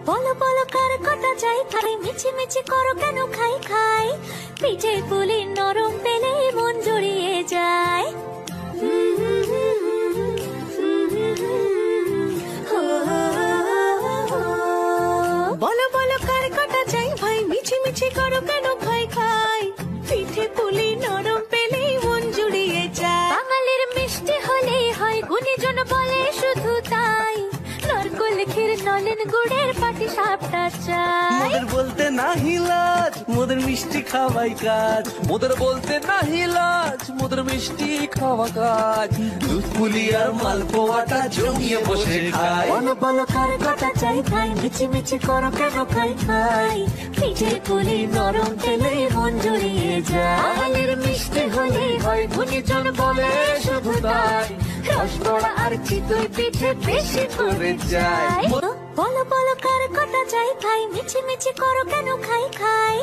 বলো বলো কার কটা চাই খাই, মিছি মিছি করো কেন খাই খাই, পিঠে পুলি নরম পেলে মন জড়িয়ে যায়। বলো বলো কার কটা চাই ভাই, মিছি মিছি করো কেন খাই খাই, পিঠে পুলি নরম পেলে মন জুড়িয়ে যায়। বাঙালির মিষ্টি হলেই হয়, গুণীজন বলে শুধু তাই, নারকোল ক্ষীর নলেন গুড়ের পাটি সাপটা চাই। মোদের বলতে নাহি লাজ, মোদের মিষ্টি খাওয়াই কাজ, মোদের বলতে নাহি লাজ, মোদের মিষ্টি খাওয়া কাজ। দুধ পুলি আর মালপোয়াটা জমিয়ে বসে খাই। বলো বলো কার কটা চাই ভাই, মিছি মিছি করো কেন খাই খাই, পিঠে পুলি নরম পেলে মন জড়িয়ে যায়। বাঙালির মিষ্টি হলেই হয়, গুণীজন বলে শুধু তাই, রসগোল্লা আর চিতই পিঠে বেশি করে যায়। বলো বলো কার কটা চাই ভাই, মিছি মিছি করো কেন খাই খাই,